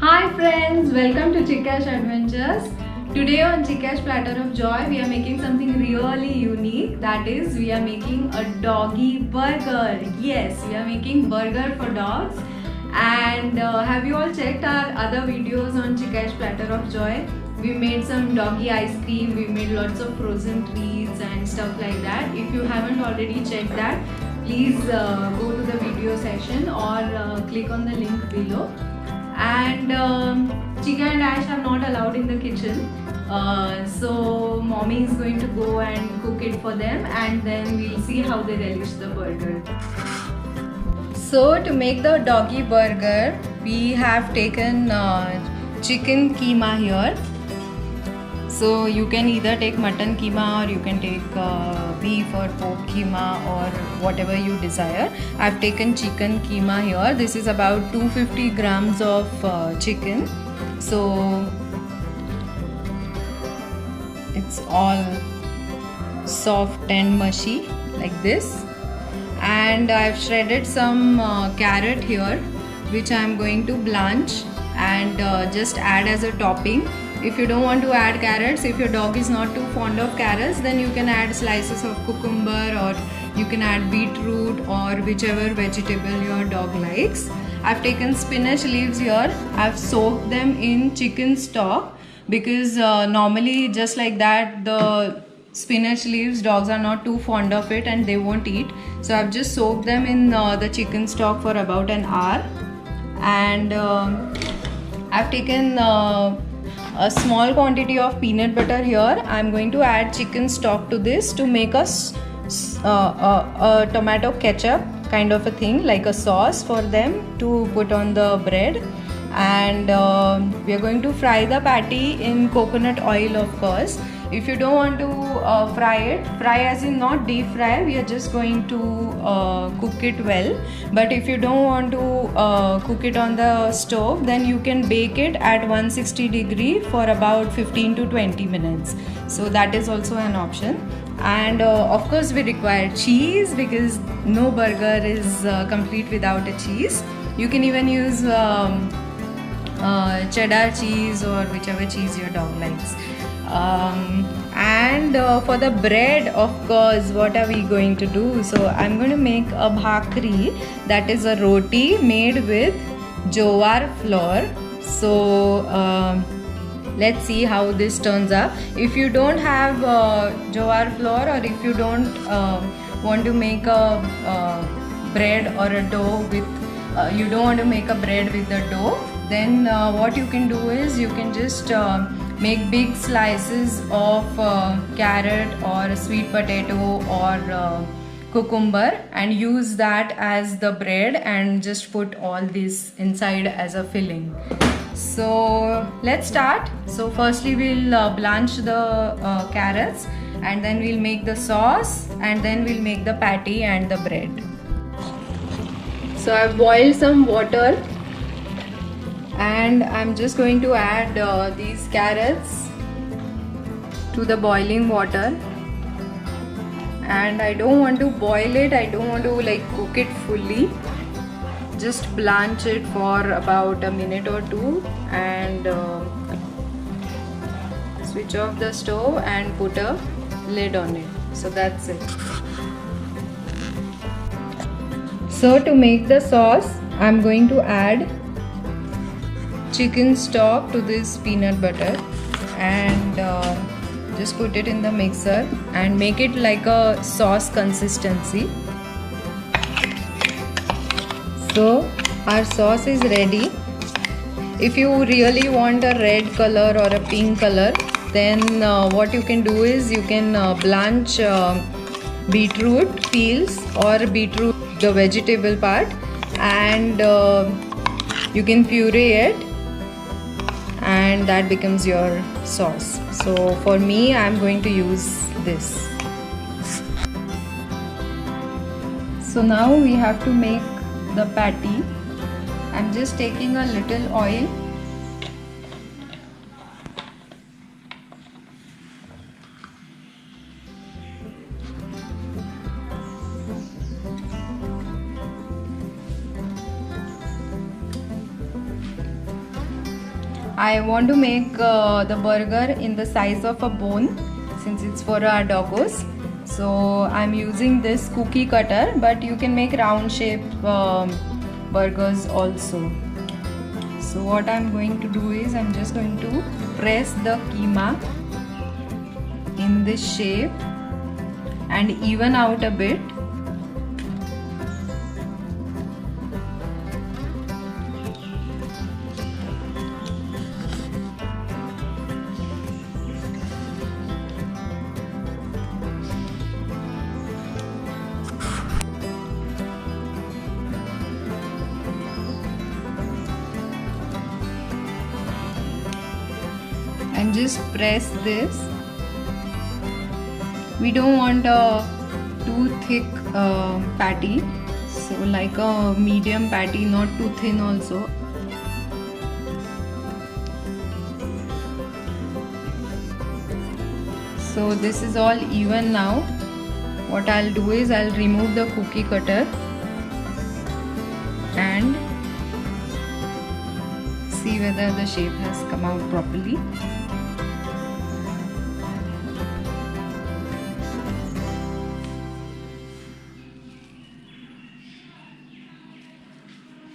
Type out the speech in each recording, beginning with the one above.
Hi friends, welcome to Chikash Adventures. Today on Chikash Platter of Joy, we are making something really unique. That is, we are making a doggy burger. Yes, we are making burger for dogs. And have you all checked our other videos on Chikash Platter of Joy? We made some doggy ice cream, we made lots of frozen treats and stuff like that. If you haven't already checked that, please go to the video session or click on the link below. And Chika and Ash are not allowed in the kitchen, so mommy is going to go and cook it for them, and then we'll see how they relish the burger. So to make the doggy burger, we have taken chicken keema here. So you can either take mutton keema or you can take beef or pork keema or whatever you desire. I've taken chicken keema here. This is about 250 grams of chicken. So it's all soft and mushy like this. And I've shredded some carrot here, which I'm going to blanch and just add as a topping. If you don't want to add carrots, if your dog is not too fond of carrots, then you can add slices of cucumber or you can add beetroot or whichever vegetable your dog likes. I've taken spinach leaves here. I've soaked them in chicken stock because normally just like that the spinach leaves, dogs are not too fond of it and they won't eat. So I've just soaked them in the chicken stock for about an hour. And I've taken a small quantity of peanut butter here. I'm going to add chicken stock to this to make us a tomato ketchup kind of a thing, like a sauce for them to put on the bread. And we are going to fry the patty in coconut oil, of course. If you don't want to fry as in not deep fry, we are just going to cook it well. But if you don't want to cook it on the stove, then you can bake it at 160 degree for about 15 to 20 minutes. So that is also an option. And of course we require cheese because no burger is complete without a cheese. You can even use cheddar cheese or whichever cheese your dog likes. And for the bread, of course, what are we going to do? So I'm going to make a bhakri, that is a roti made with jowar flour. So let's see how this turns out. If you don't have jowar flour, or if you don't want to make a bread or a dough with you don't want to make a bread with the dough, then what you can do is you can just make big slices of carrot or sweet potato or cucumber and use that as the bread and just put all this inside as a filling. So let's start. So firstly we'll blanch the carrots, and then we'll make the sauce, and then we'll make the patty and the bread. So I've boiled some water and I'm just going to add these carrots to the boiling water. And I don't want to boil it, I don't want to like cook it fully. Just blanch it for about a minute or two and switch off the stove and put a lid on it. So that's it. So to make the sauce, I'm going to add chicken stock to this peanut butter and just put it in the mixer and make it like a sauce consistency. So our sauce is ready. If you really want a red color or a pink color, then what you can do is you can blanch beetroot peels or beetroot the vegetable part, and you can puree it and that becomes your sauce. So for me, I'm going to use this. So now we have to make the patty. I'm just taking a little oil I want to make the burger in the size of a bone since it's for our doggos. So I'm using this cookie cutter, but you can make round shape burgers also. So what I'm going to do is I'm just going to press the keema in this shape and even out a bit. And just press this. We don't want a too thick patty, so like a medium patty, not too thin also. So this is all even now. What I'll do is I'll remove the cookie cutter and see whether the shape has come out properly.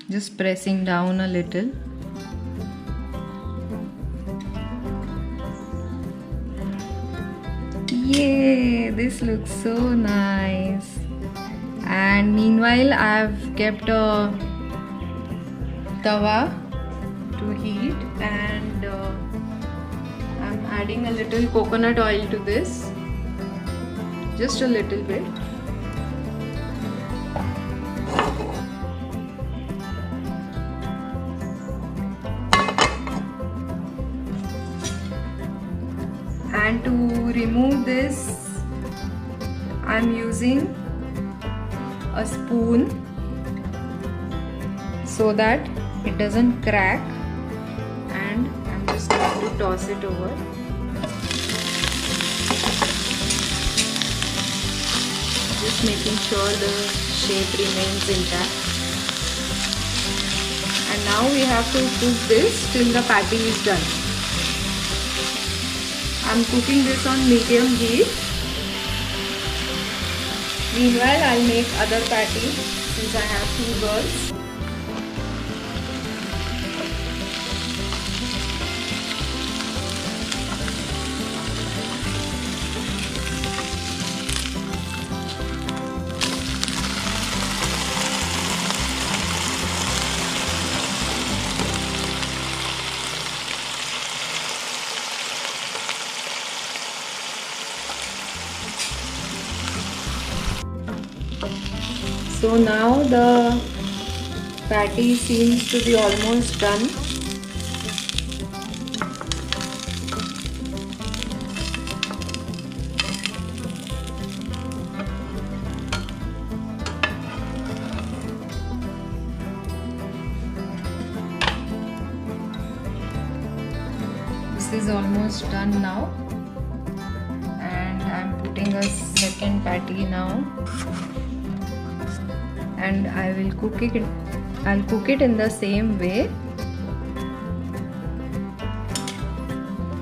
Just pressing down a little. Yay! This looks so nice. And meanwhile, I've kept a tawa to heat, and I'm adding a little coconut oil to this. Just a little bit. And to remove this, I'm using a spoon so that it doesn't crack, and I'm just going to toss it over. Just making sure the shape remains intact. And now we have to cook this till the patty is done. I'm cooking this on medium heat. Meanwhile, I'll make other patties since I have 2 girls. So now the patty seems to be almost done. This is almost done now, and I'm putting a second patty now. And I will cook it. I'll cook it in the same way.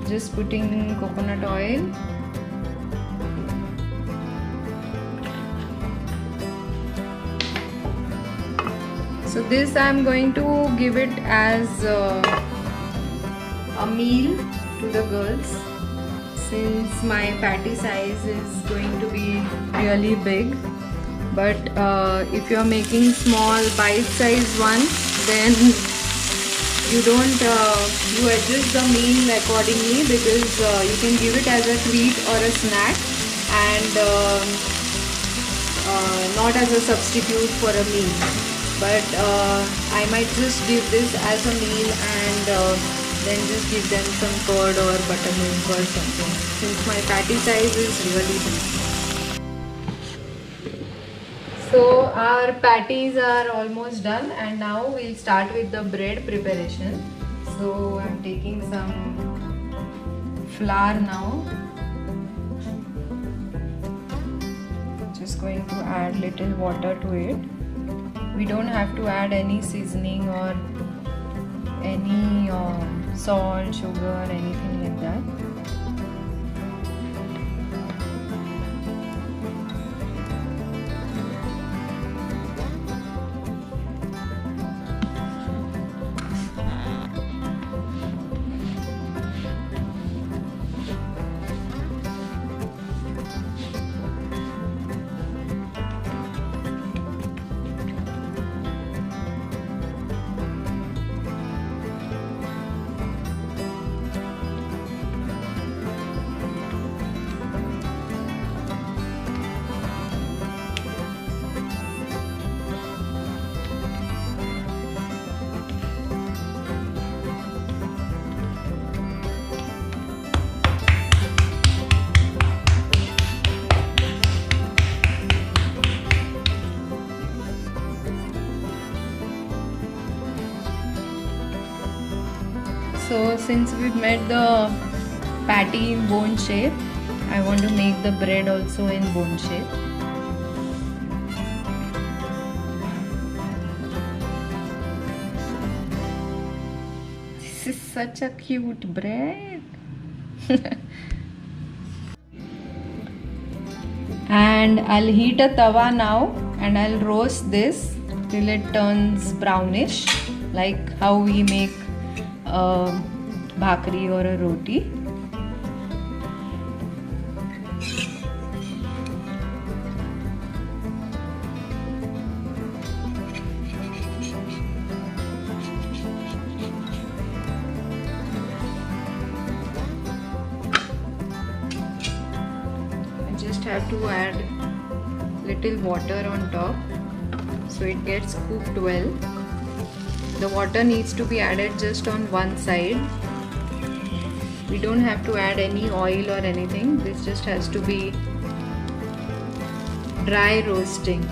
Just putting coconut oil. So this I'm going to give it as a meal to the girls, since my patty size is going to be really big. But if you are making small bite-sized ones, then you don't you adjust the meal accordingly, because you can give it as a treat or a snack, and not as a substitute for a meal. But I might just give this as a meal and then just give them some curd or buttermilk or something, since my patty size is really big. So our patties are almost done, and now we'll start with the bread preparation. So I'm taking some flour now. Just going to add little water to it. We don't have to add any seasoning or any salt, sugar, anything like that. So since we've made the patty in bone shape, I want to make the bread also in bone shape. This is such a cute bread. And I'll heat a tawa now and I'll roast this till it turns brownish, like how we make a bhakri or a roti. I just have to add little water on top so it gets cooked well. The water needs to be added just on one side. We don't have to add any oil or anything. This just has to be dry roasting.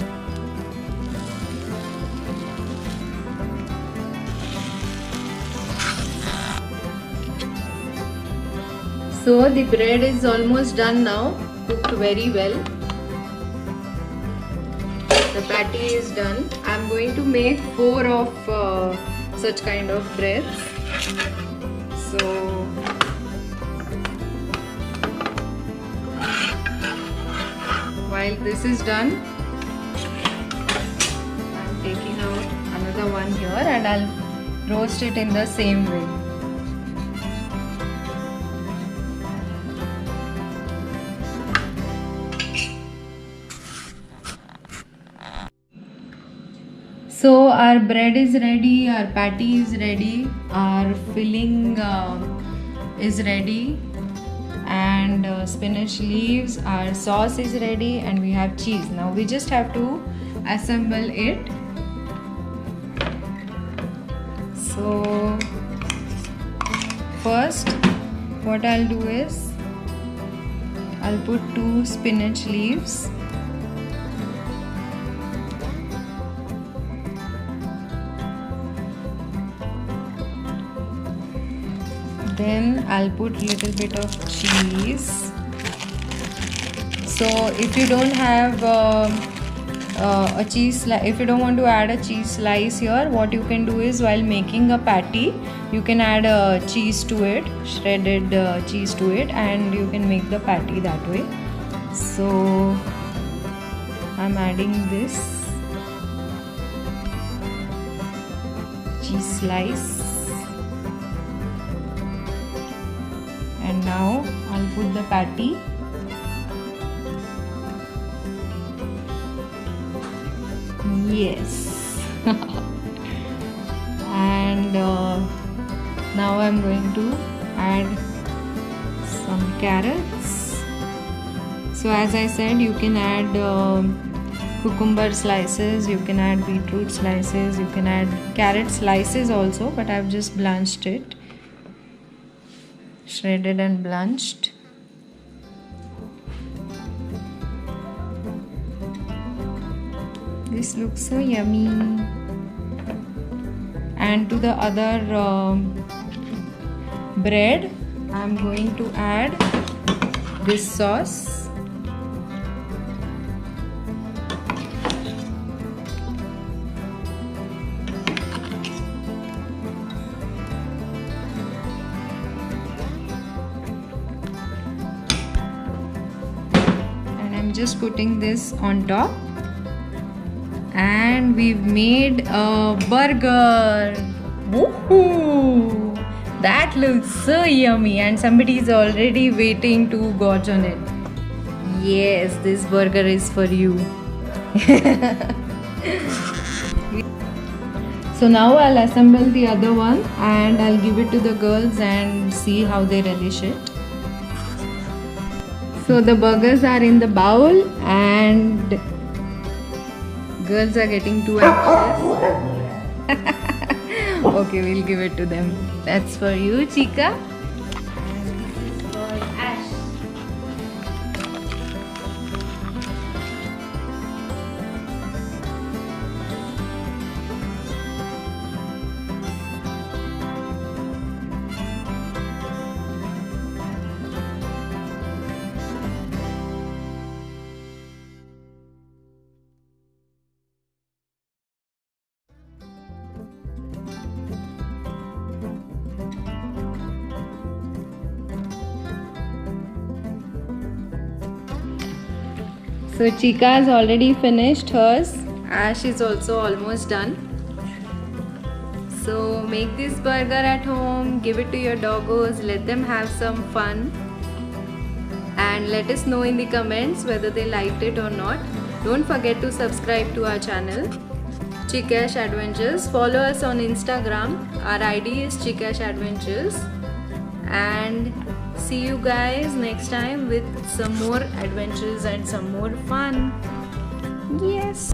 So the bread is almost done now, cooked very well. The patty is done. I'm going to make 4 of such kind of breads. So while this is done, I'm taking out another one here and I'll roast it in the same way. So our bread is ready, our patty is ready, our filling is ready, and spinach leaves, our sauce is ready, and we have cheese. Now we just have to assemble it. So first what I'll do is I'll put 2 spinach leaves. Then I'll put little bit of cheese. So if you don't have a cheese, if you don't want to add a cheese slice here, what you can do is while making a patty, you can add cheese to it, shredded cheese to it, and you can make the patty that way. So I'm adding this cheese slice. And now I'll put the patty. Yes. And now I'm going to add some carrots. So as I said, you can add cucumber slices, you can add beetroot slices, you can add carrot slices also, but I've just blanched it. Shredded and blanched. This looks so yummy. And to the other bread, I'm going to add this sauce. I'm just putting this on top. And we've made a burger. Woohoo! That looks so yummy, and somebody is already waiting to gorge on it. Yes, this burger is for you. So now I'll assemble the other one and I'll give it to the girls and see how they relish it. So the burgers are in the bowl and girls are getting too anxious. Okay, we'll give it to them. That's for you, Chica. And this is for Ash. So Chica has already finished hers. Ash is also almost done. So make this burger at home, give it to your doggos, let them have some fun. And let us know in the comments whether they liked it or not. Don't forget to subscribe to our channel, Chikash Adventures. Follow us on Instagram. Our ID is Chikash Adventures. And see you guys next time with some more adventures and some more fun. Yes.